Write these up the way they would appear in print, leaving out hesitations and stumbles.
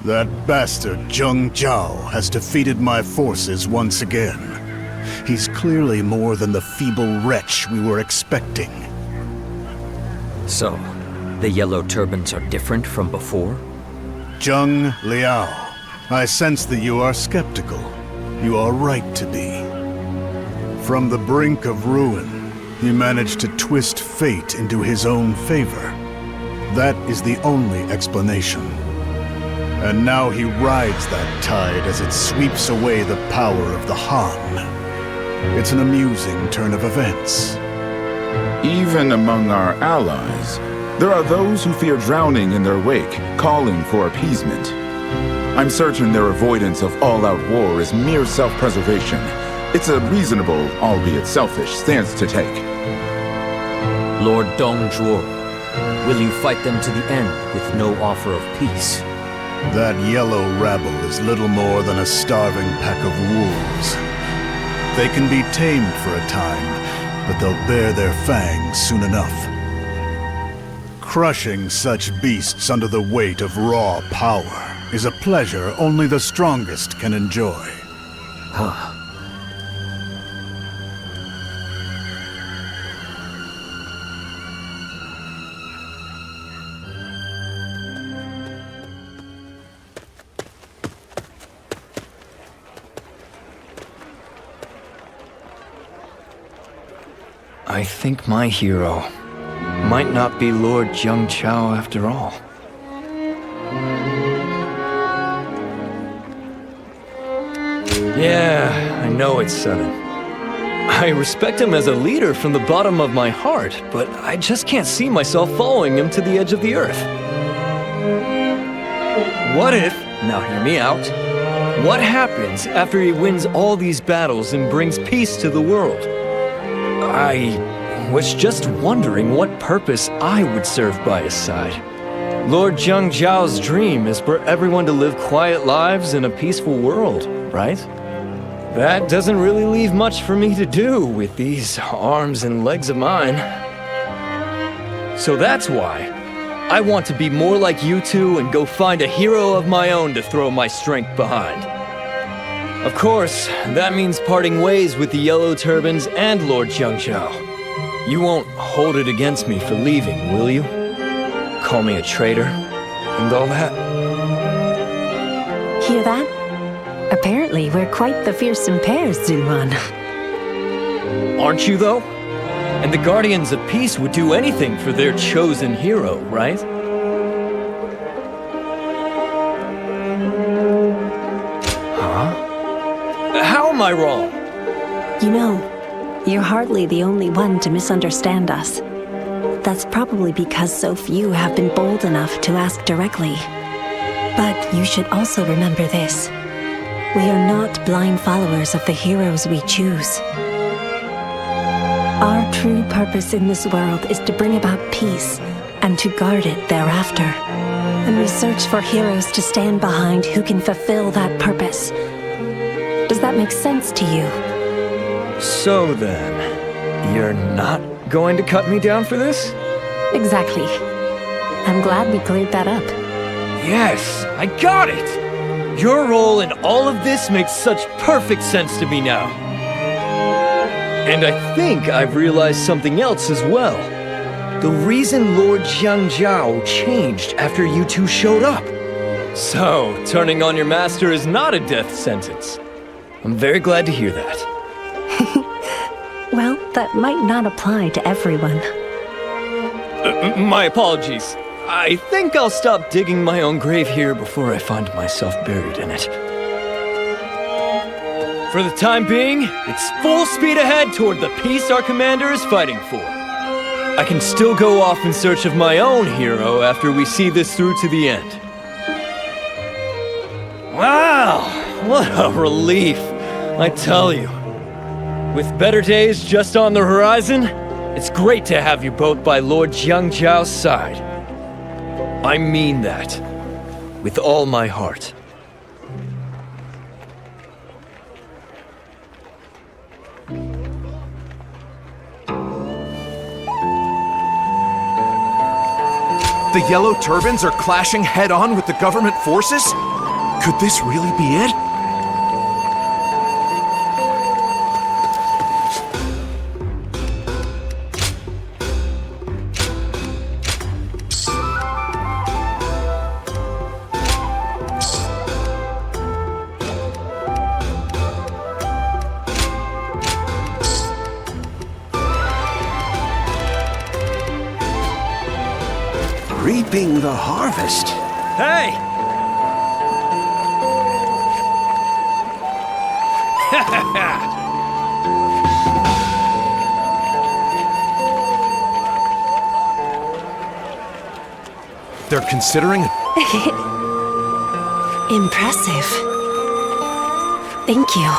That bastard Zhang Jiao has defeated my forces once again. He's clearly more than the feeble wretch we were expecting. So, the Yellow Turbans are different from before? Zhang Liao, I sense that you are skeptical. You are right to be. From the brink of ruin, he managed to twist fate into his own favor. That is the only explanation. And now he rides that tide as it sweeps away the power of the Han. It's an amusing turn of events. Even among our allies, there are those who fear drowning in their wake, calling for appeasement. I'm certain their avoidance of all-out war is mere self-preservation. It's a reasonable, albeit selfish, stance to take. Lord Dongzhuo, will you fight them to the end with no offer of peace? That yellow rabble is little more than a starving pack of wolves. They can be tamed for a time, but they'll bare their fangs soon enough. Crushing such beasts under the weight of raw power is a pleasure only the strongest can enjoy. Huh. I think my hero might not be Lord Jiang Chao after all. Yeah, I know it's sudden. I respect him as a leader from the bottom of my heart, but I just can't see myself following him to the edge of the earth. What if, now hear me out, what happens after he wins all these battles and brings peace to the world? I was just wondering what purpose I would serve by his side. Lord Zhang Jiao's dream is for everyone to live quiet lives in a peaceful world, right? That doesn't really leave much for me to do with these arms and legs of mine. So that's why I want to be more like you two and go find a hero of my own to throw my strength behind. Of course, that means parting ways with the Yellow Turbans and Lord Jiang Jiao. You won't hold it against me for leaving, will you? Call me a traitor and all that? Hear that? Apparently, we're quite the fearsome pairs, Zunwan. Aren't you, though? And the Guardians of Peace would do anything for their chosen hero, right? How am I wrong? You know, you're hardly the only one to misunderstand us. That's probably because so few have been bold enough to ask directly. But you should also remember this. We are not blind followers of the heroes we choose. Our true purpose in this world is to bring about peace and to guard it thereafter. And we search for heroes to stand behind who can fulfill that purpose. Does that make sense to you? So then, you're not going to cut me down for this? Exactly. I'm glad we cleared that up. Yes, I got it! Your role in all of this makes such perfect sense to me now. And I think I've realized something else as well. The reason Lord Jiang Jiao changed after you two showed up. So, turning on your master is not a death sentence. I'm very glad to hear that. Well, that might not apply to everyone. My apologies. I think I'll stop digging my own grave here before I find myself buried in it. For the time being, it's full speed ahead toward the peace our commander is fighting for. I can still go off in search of my own hero after we see this through to the end. Wow, what a relief, I tell you. With better days just on the horizon, it's great to have you both by Lord Jiang Jiao's side. I mean that, with all my heart. The Yellow Turbans are clashing head-on with the government forces? Could this really be it? Reaping the harvest. Hey! They're considering it. Impressive. Thank you.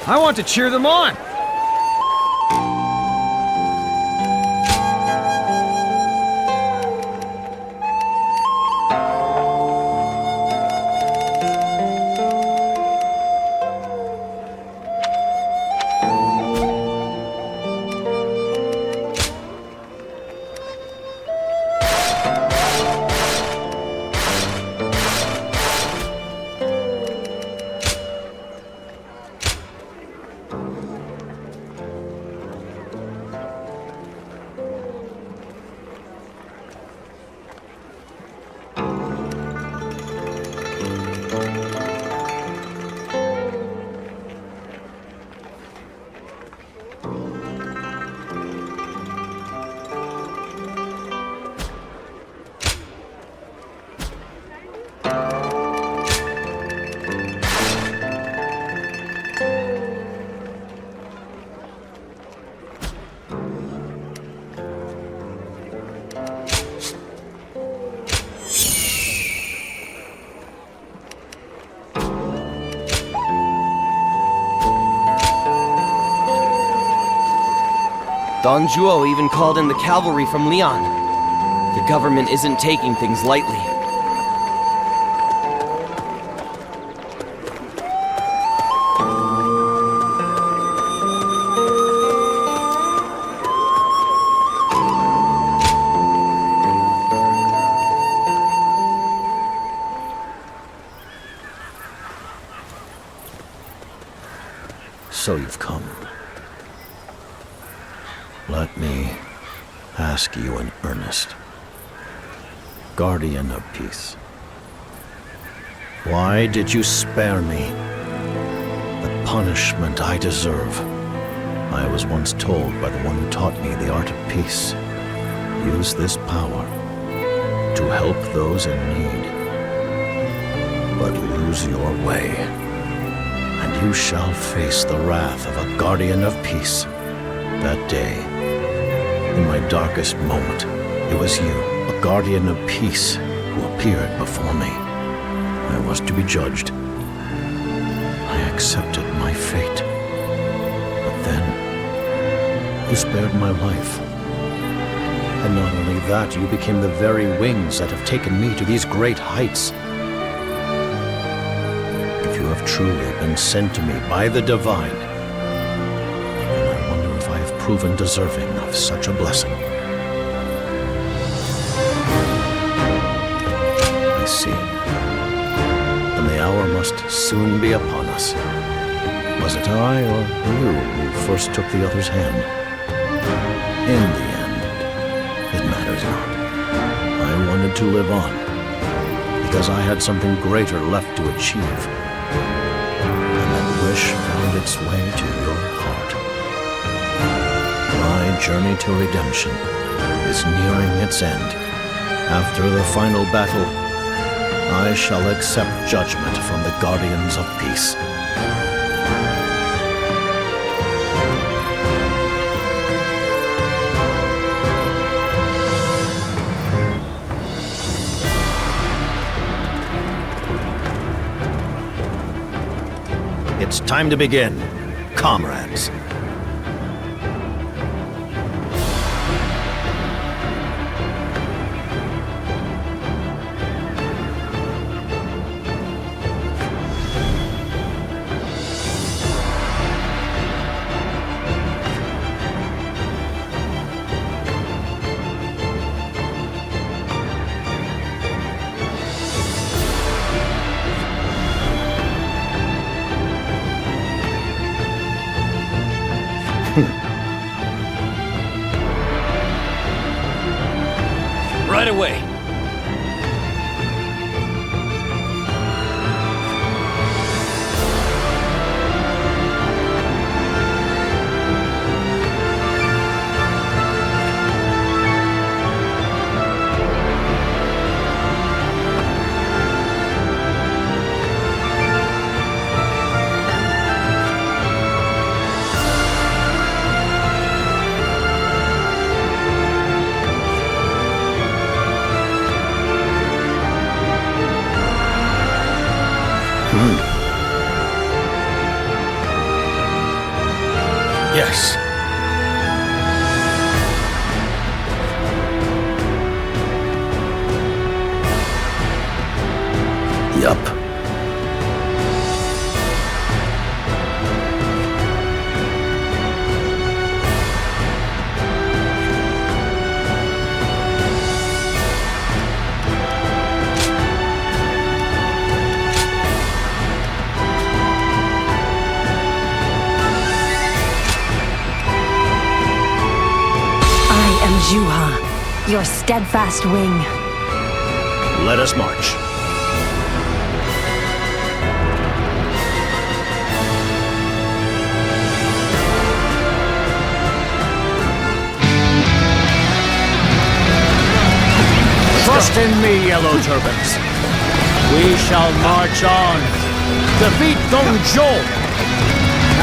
I want to cheer them on! Don Jiao even called in the cavalry from Leon. The government isn't taking things lightly. So you've come. Let me ask you in earnest. Guardian of Peace, why did you spare me the punishment I deserve? I was once told by the one who taught me the art of peace, use this power to help those in need. But lose your way, and you shall face the wrath of a Guardian of Peace. That day, in my darkest moment, it was you, a Guardian of Peace, who appeared before me. I was to be judged. I accepted my fate. But then, you spared my life. And not only that, you became the very wings that have taken me to these great heights. If you have truly been sent to me by the Divine, proven deserving of such a blessing. I see. And the hour must soon be upon us. Was it I or you who first took the other's hand? In the end, it matters not. I wanted to live on, because I had something greater left to achieve. And that wish found its way to your heart. My journey to redemption is nearing its end. After the final battle, I shall accept judgment from the Guardians of Peace. It's time to begin, comrades. Right away. Yes. Yup. Jiao, your steadfast wing. Let us march. Trust in me, Yellow Turbans. We shall march on, defeat Dong Zhuo,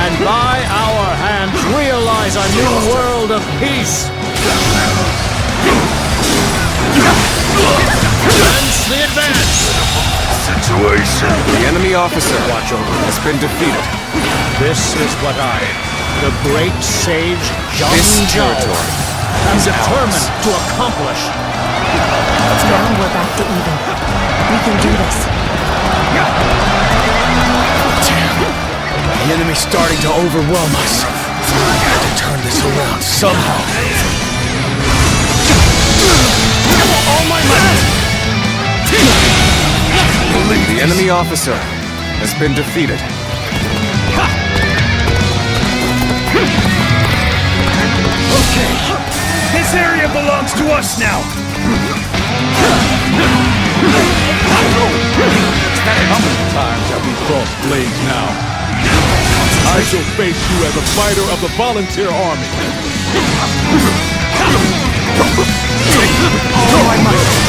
and by our hands realize a new world of peace. Commence the advance! Situation. The enemy officer has been defeated. This is what I, the great sage Zhang, This territory am determined to accomplish. Now we're back to even. We can do this. The enemy's starting to overwhelm us. I had to turn this around somehow. All my might! The enemy officer has been defeated. Okay. This area belongs to us now. How many times have we crossed blades now? I shall face you as a fighter of the volunteer army. All my might.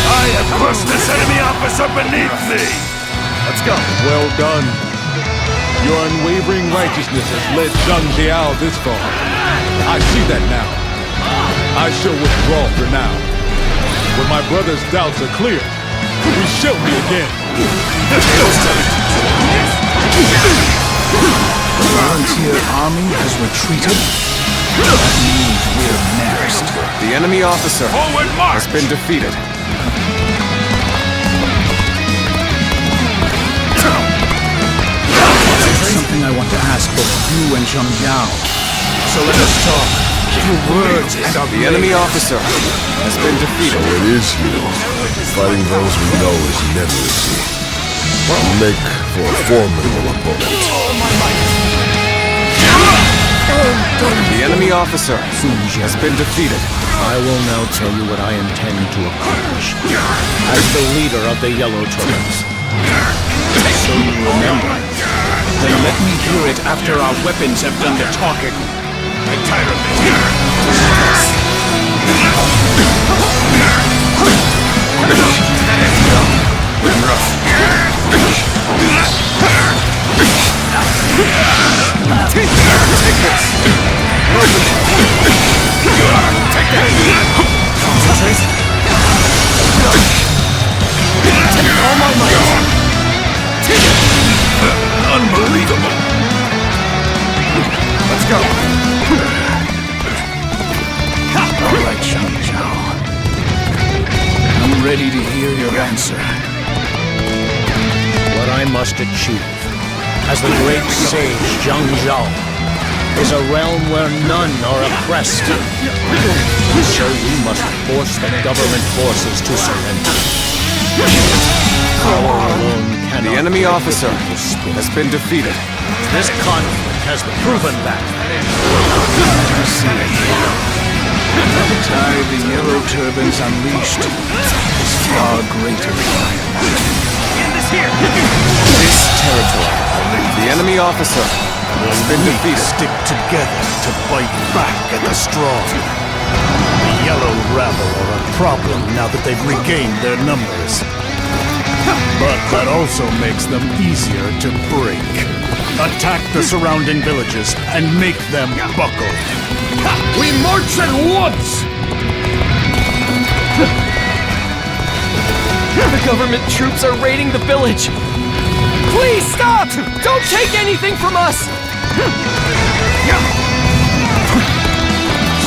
I have crushed this enemy officer beneath me! Let's go. Well done. Your unwavering righteousness has led Zhang Jiao this far. I see that now. I shall withdraw for now. When my brother's doubts are clear, we shall be again. The volunteer army has retreated? That means we're next. The enemy officer Forward march! has been defeated. There's something I want to ask both you and Zhang Jiao. So let us talk. A few words and our The enemy officer has been defeated. It is you. Fighting those we know is never easy. Make for a formidable opponent. The enemy officer has been defeated. I will now tell you what I intend to accomplish as the leader of the Yellow Turbans. So you remember. Then let me hear it after our weapons have done the talking. I'm tired of Unbelievable! Let's go! your answer. What I must achieve, as the great sage Zhang is a realm where none are oppressed. So we must force the government forces to surrender. Power alone cannot... The enemy officer has been defeated. This conflict has proven that. The tide the Yellow Turbans unleashed is far greater than I imagined. This territory, the enemy officer has been defeated. Stick together to bite back at the strong. The Yellow Rabble are a problem now that they've regained their numbers. But that also makes them easier to break. Attack the surrounding villages and make them buckle. We march at once! The government troops are raiding the village! Please stop! Don't take anything from us!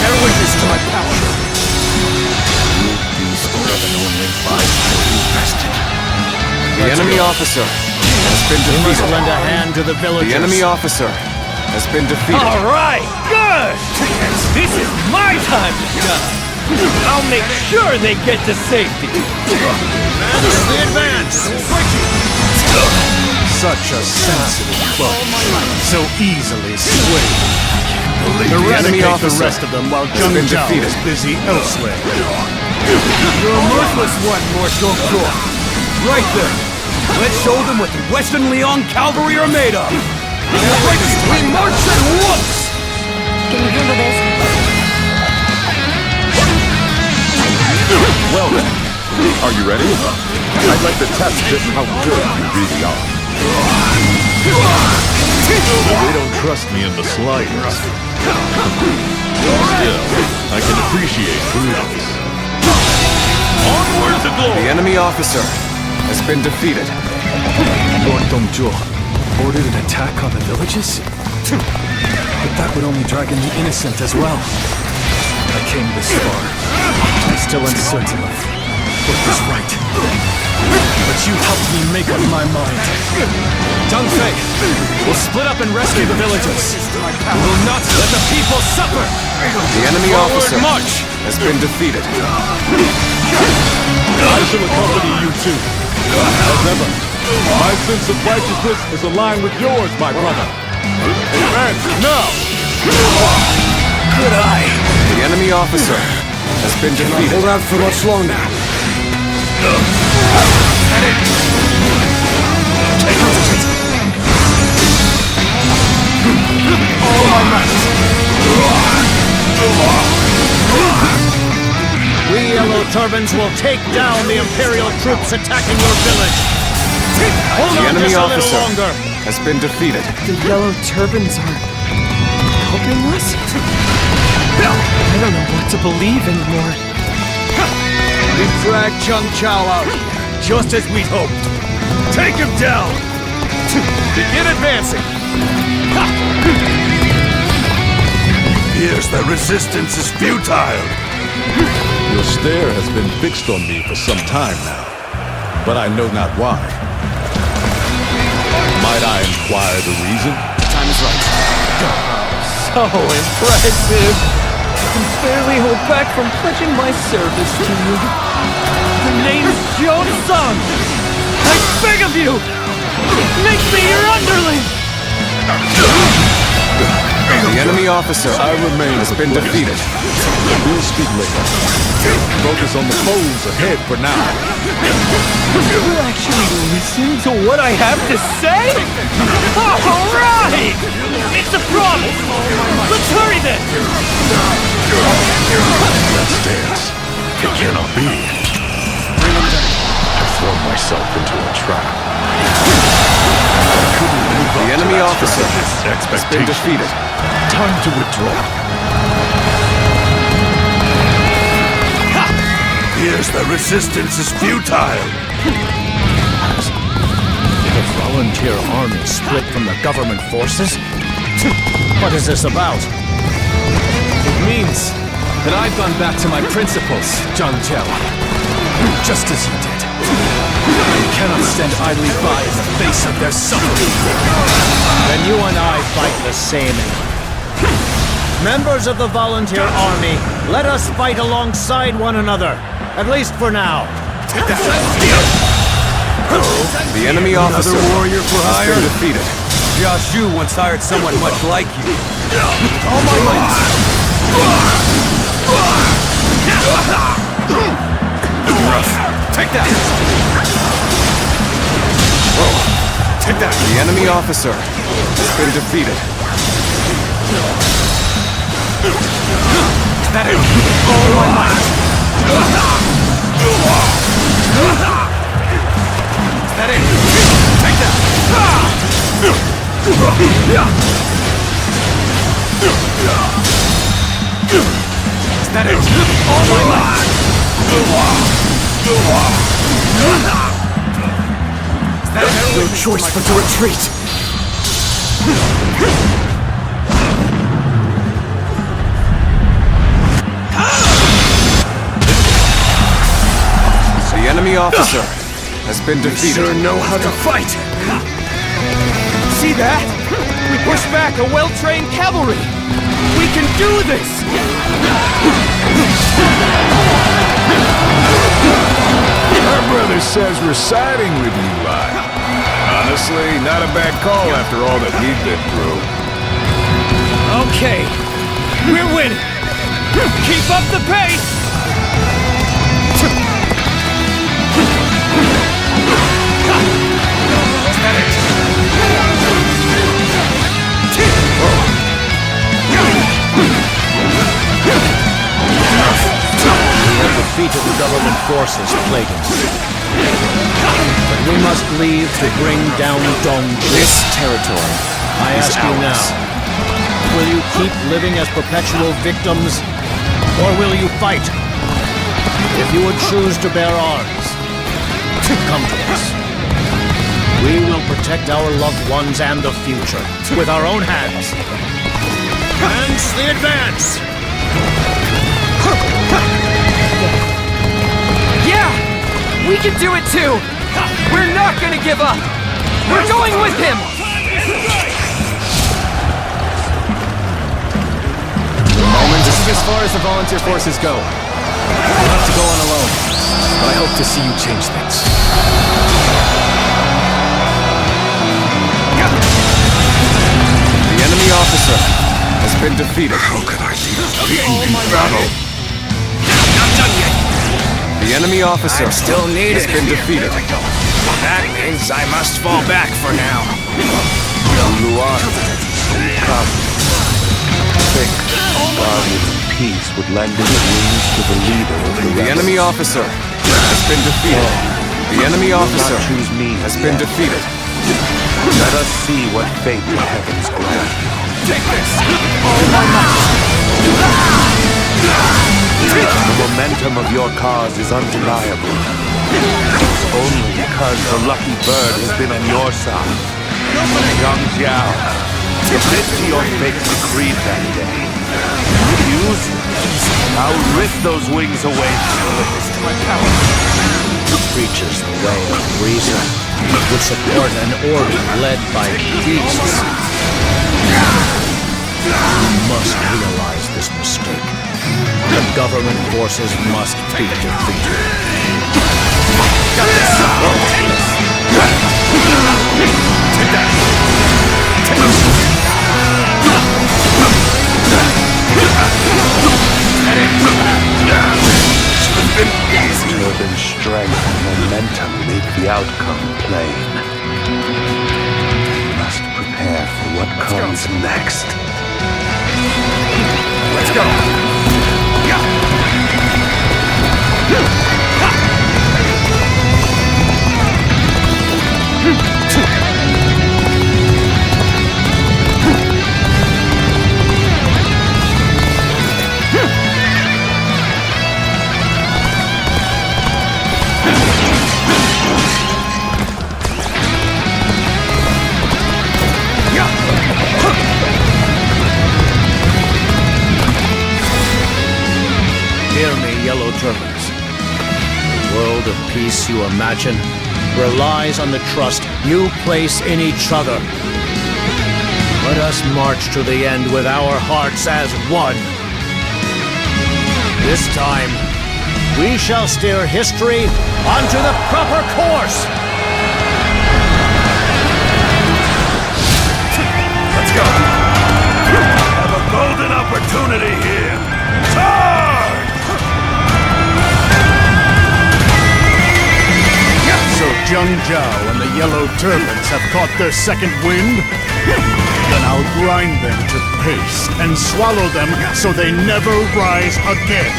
Bear witness to my power. The enemy officer has been We must defeated. lend a hand to the villagers. The enemy officer has been defeated. All right, good! This is my time to shine! I'll make sure they get to safety! This is the advance! Such a sensitive bunch, so easily swayed. enemy Eradicate the officer rest of them while has Zhang been Jiao defeated. is busy elsewhere. You're a merciless one, Lord Dongzhuo. Right there. Let's show them what the Western Leon cavalry are made of. We march at once! Can you handle this? Well then, are you ready? I'd like to test just how good you really are. They don't trust me in the slightest. Still, I can appreciate prudence. Onward to glory! The enemy officer has been defeated. Lord Dongzhuo ordered an attack on the villages? But that would only drag in the innocent as well. I came this far, still uncertain of what was right. But you helped me make up my mind. Zhang Fei, we'll split up and rescue the villages. We will not let the people suffer! The enemy officer has been defeated. I shall accompany you too. As ever, my sense of righteousness is aligned with yours, my brother. Advance now! Good eye. The enemy officer has been defeated. Hold out for much longer. All my might! We Yellow Turbans will take down the Imperial troops attacking your village! Hold The on enemy just a little officer longer! has been defeated. The Yellow Turbans are helping us? I don't know what to believe anymore. We dragged Zhang Jiao out, just as we'd hoped. Take him down! Begin advancing! Here's the resistance is futile. Your stare has been fixed on me for some time now, but I know not why. Might I inquire the reason? Time is right. So impressive! I can barely hold back from pledging my service to you. The name's Jiao. I beg of you! Make me your underling! The enemy officer has been defeated. We'll speak later. Focus on the foes ahead for now. You actually listen to what I have to say? All right! It's a promise! Let's hurry then! Let's dance. It cannot be. I've thrown myself into a trap. The enemy officer has been defeated. Time to withdraw. Here's the resistance is futile. The volunteer army split from the government forces? What is this about? It means that I've gone back to my principles, Zhang Jiao. Just as you did. cannot stand idly by in the face of their suffering. Then you and I fight the same end. Members of the volunteer army, let us fight alongside one another, at least for now. The enemy officer warrior for has hire? been defeated. Jiao once hired someone much like you. All my might! Take that! Take that! The enemy officer has been defeated. Is that it? All my might! Is that it? Take that! Is that it? All my might! Is that it? No choice but to retreat! The enemy officer has been defeated. You sure know how to fight! See that? We push back a well-trained cavalry! We can do this! Our brother says we're siding with you, Lai. Honestly, not a bad call after all that we've been through. Okay, we're winning! Keep up the pace! We have defeated the government forces plaguing us. But we must leave to bring down Dongzhuo. This territory I is ask you ours. now, will you keep living as perpetual victims, or will you fight? If you would choose to bear arms, come to us. We will protect our loved ones and the future with our own hands. Commence the advance! Yeah! We can do it too! We're not gonna give up! We're going with him! This is as far as the volunteer forces go. You'll have to go on alone. But I hope to see you change things. The enemy officer has been defeated. How could I be beaten in battle? Not done yet. The enemy officer still needed. has been defeated. That means I must fall back for now. Come. Think God in peace would lend his wings to the leader of The enemy officer has been defeated. The enemy officer choose me has been defeated. Let us see what fate the heavens grant. Take this! The momentum of your cause is undeniable. It's only because the lucky bird has been on your side. Young Jiao, submit to your fate decreed that day. Refuse? I'll rip those wings away from you. Preaches the way of reason, would support an order led by beasts. We must realize this mistake. The government forces must be defeated. Take that! Take this! Should have been easy. Turban's strength and momentum make the outcome plain. We must prepare for what comes next. Let's go! Hear me, Yellow Turbans. The world of peace you imagine relies on the trust you place in each other. Let us march to the end with our hearts as one. This time, we shall steer history onto the proper course! Let's go! Have a golden opportunity here! Charge! So Jiao and the Yellow Turbans have caught their second wind? Then I'll grind them to paste and swallow them so they never rise again.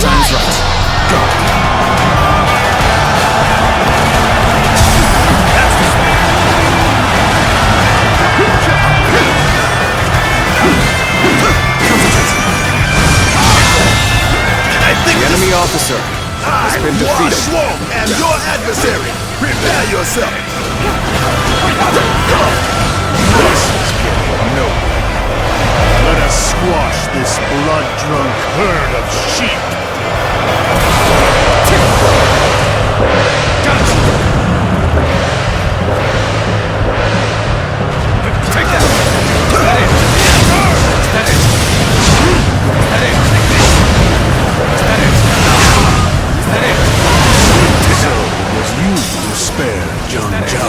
Time's right. Go. The enemy officer has been defeated. Swarm and your adversary! Prepare yourself! This is getting nowhere. Let us squash this blood-drunk herd of sheep. Take that. That is. So it was you who spared Jiao.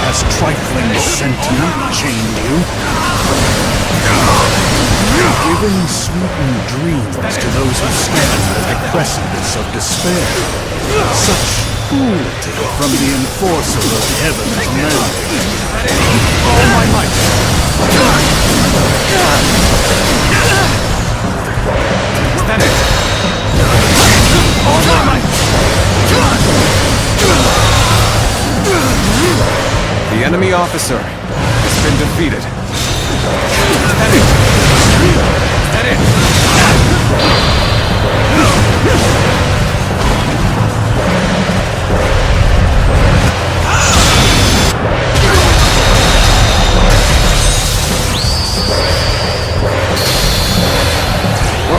Has trifling sentiment chained you? Giving sweetened dreams to those who stand at the precipice of despair. Such cruelty from the enforcer of heaven's mandate. All my might. Is that it? All my might. The enemy officer has been defeated. Is that it? Is that it?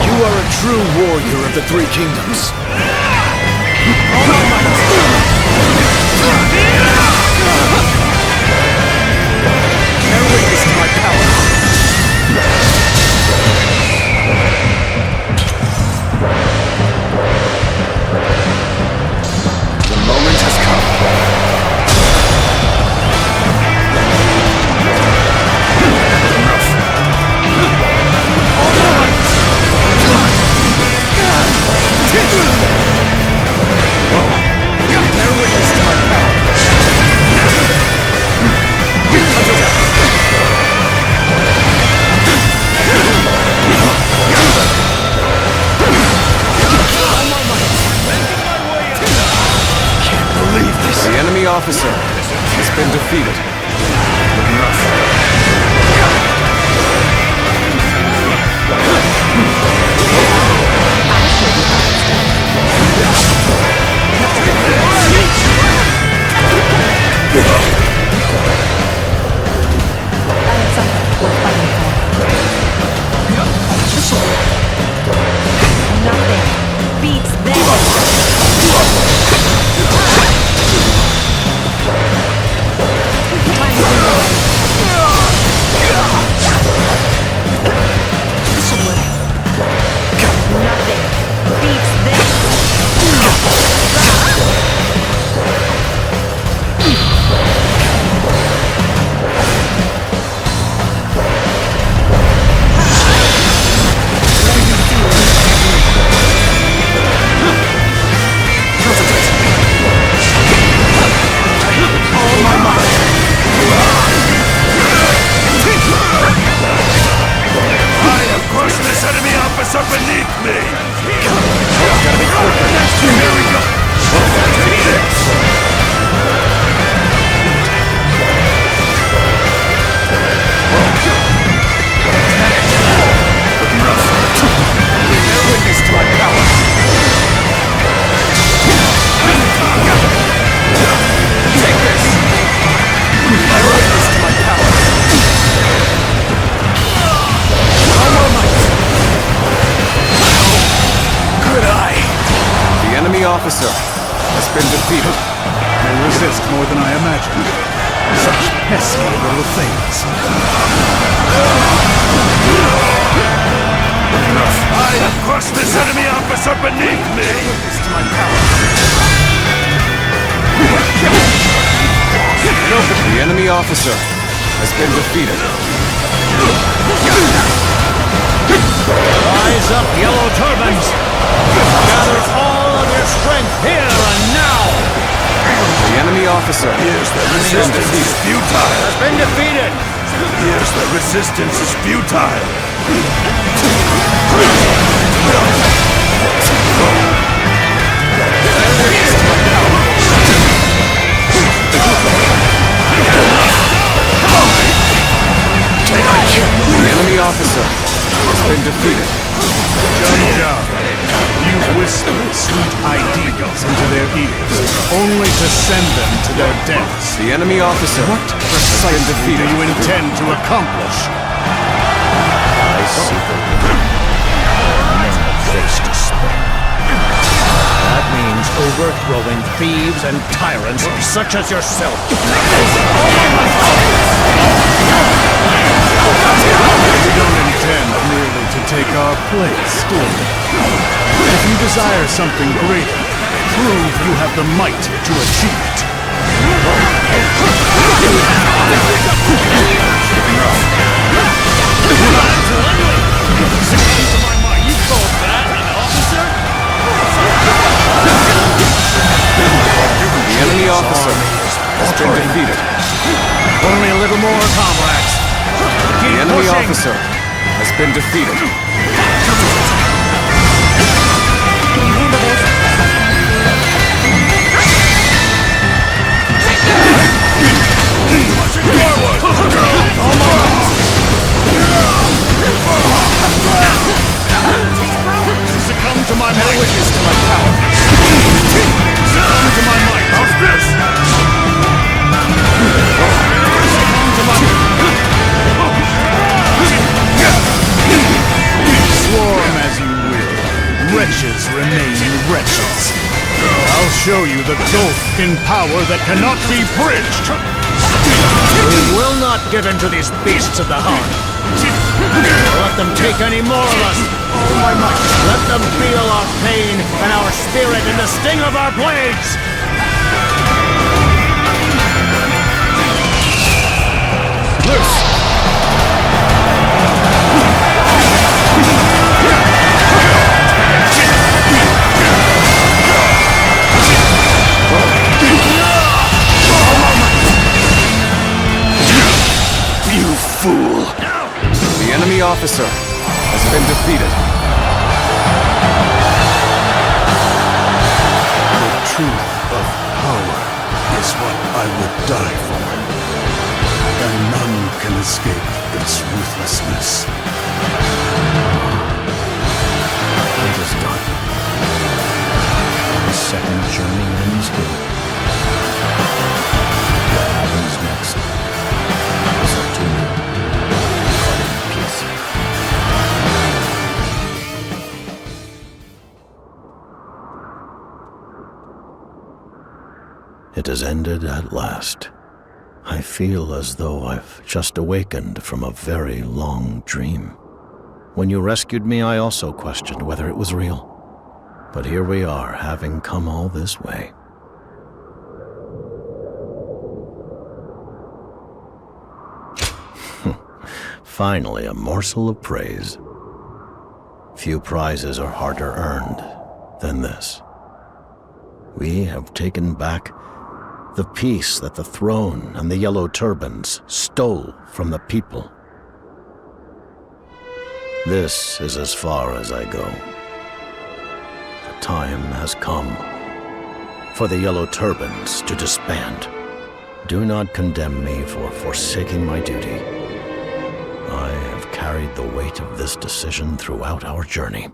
You are a true warrior of the Three Kingdoms. Bear witness to my power. The moment has come. The enemy officer has been defeated. Nothing beats this. officer has been defeated. They resist more than I imagined. Such pesky little things. I have crushed this enemy officer beneath me! The enemy officer has been defeated. Rise up, Yellow Turbans! Gather all of your strength here and now! The enemy officer Resistance is futile! Has been defeated! Yes, the resistance is futile! The enemy officer has been defeated. Jiao, you whispered sweet ideals into their ears, only to send them to their deaths. The enemy officer has been Do defeated. you intend to accomplish? I see the no face to spare. That means overthrowing thieves and tyrants such as yourself. We don't intend merely to take our place, do we? If you desire something greater, prove you have the might to achieve it. The enemy officer has been defeated. Only a little more, comrades. The enemy officer has been defeated. Succumb to my might. Witness to my power. Succumb to my might. How's this? Succumb to my Swarm as you will. Wretches remain wretches. I'll show you the gulf in power that cannot be bridged. We will not give in to these beasts of the hunt. Let them take any more of us. Let them feel our pain and our spirit in the sting of our blades. You fool! The enemy officer has been defeated. The truth of power is what I would die for. And none can escape its ruthlessness. It is done. The second journey ends here. What happens next is up to you. Peace. It has ended at last. I feel as though I've just awakened from a very long dream. When you rescued me, I also questioned whether it was real. But here we are, having come all this way. Finally, a morsel of praise. Few prizes are harder earned than this. We have taken back the peace that the throne and the Yellow Turbans stole from the people. This is as far as I go. The time has come for the Yellow Turbans to disband. Do not condemn me for forsaking my duty. I have carried the weight of this decision throughout our journey.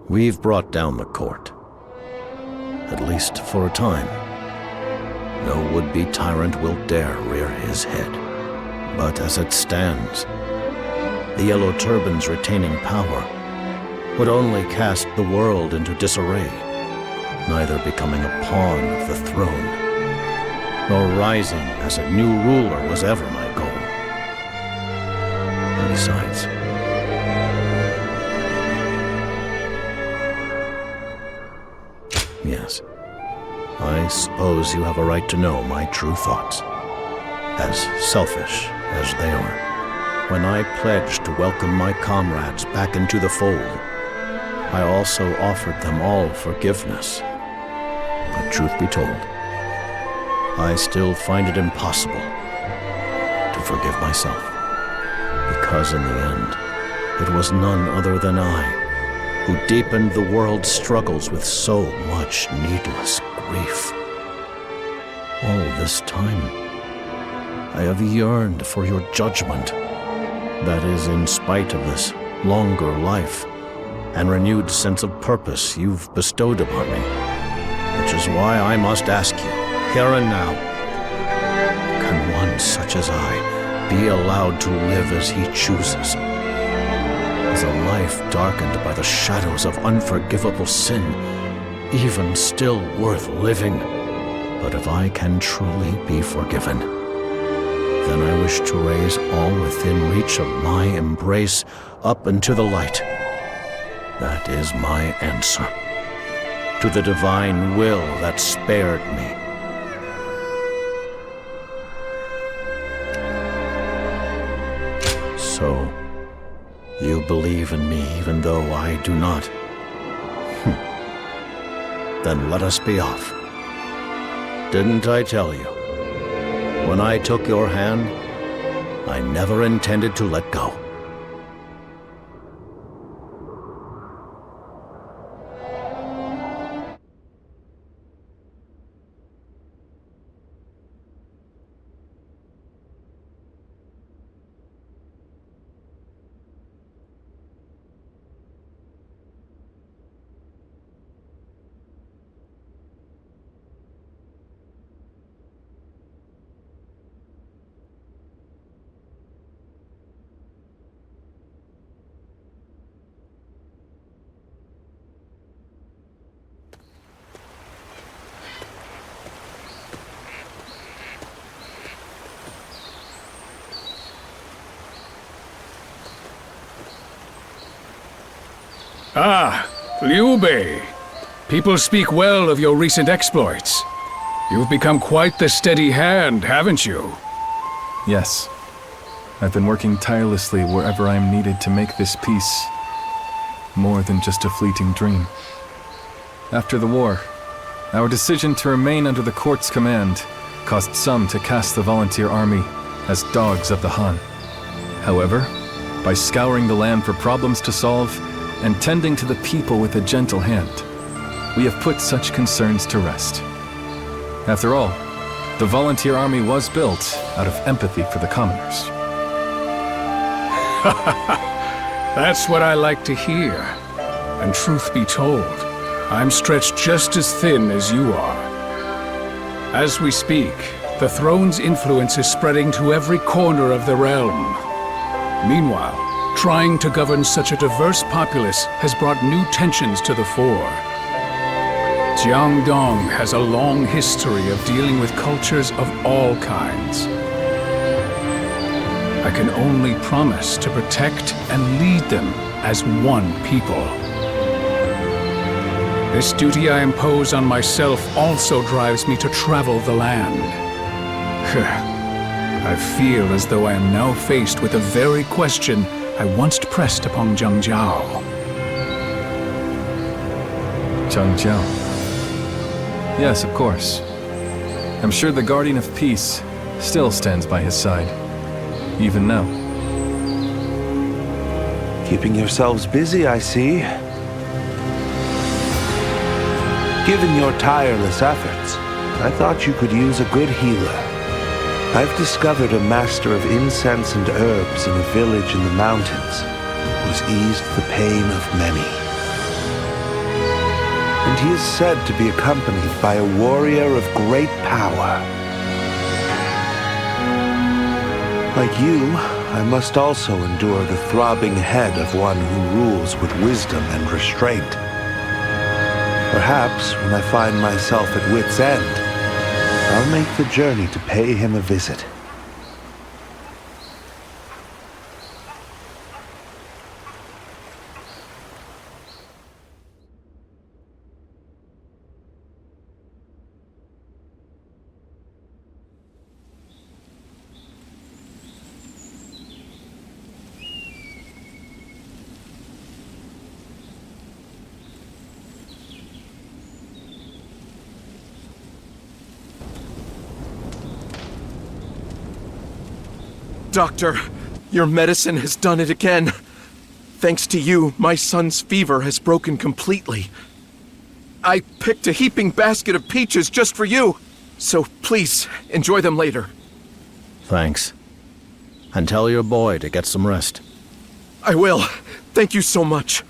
We've brought down the court, at least for a time. No would-be tyrant will dare rear his head. But as it stands, the Yellow Turbans retaining power would only cast the world into disarray. neither becoming a pawn of the throne, nor rising as a new ruler was ever my goal. And besides, yes, I suppose you have a right to know my true thoughts, as selfish as they are. When I pledged to welcome my comrades back into the fold, I also offered them all forgiveness. But truth be told, I still find it impossible to forgive myself. Because in the end, it was none other than I who deepened the world's struggles with so much needless grief. All this time, I have yearned for your judgment. That is, in spite of this longer life and renewed sense of purpose you've bestowed upon me. Which is why I must ask you, here and now, can one such as I be allowed to live as he chooses? Is a life darkened by the shadows of unforgivable sin even still worth living? But if I can truly be forgiven, then I wish to raise all within reach of my embrace up into the light. That is my answer to the divine will that spared me. So, you believe in me even though I do not? Then let us be off. Didn't I tell you? When I took your hand, I never intended to let go. Ah, Liu Bei. People speak well of your recent exploits. You've become quite the steady hand, haven't you? Yes. I've been working tirelessly wherever I am needed to make this peace more than just a fleeting dream. After the war, our decision to remain under the court's command caused some to cast the volunteer army as dogs of the Han. However, by scouring the land for problems to solve and tending to the people with a gentle hand, we have put such concerns to rest. After all, the volunteer army was built out of empathy for the commoners. That's what I like to hear. And truth be told, I'm stretched just as thin as you are. As we speak, the throne's influence is spreading to every corner of the realm. Meanwhile, trying to govern such a diverse populace has brought new tensions to the fore. Jiangdong has a long history of dealing with cultures of all kinds. I can only promise to protect and lead them as one people. This duty I impose on myself also drives me to travel the land. I feel as though I am now faced with the very question I once pressed upon Zhang Jiao. Zhang Jiao. Yes, of course. I'm sure the Guardian of Peace still stands by his side, even now. Keeping yourselves busy, I see. Given your tireless efforts, I thought you could use a good healer. I've discovered a master of incense and herbs in a village in the mountains who's eased the pain of many. And he is said to be accompanied by a warrior of great power. Like you, I must also endure the throbbing head of one who rules with wisdom and restraint. Perhaps when I find myself at wit's end, I'll make the journey to pay him a visit. Doctor, your medicine has done it again. Thanks to you, my son's fever has broken completely. I picked a heaping basket of peaches just for you, so please, enjoy them later. Thanks. And tell your boy to get some rest. I will. Thank you so much.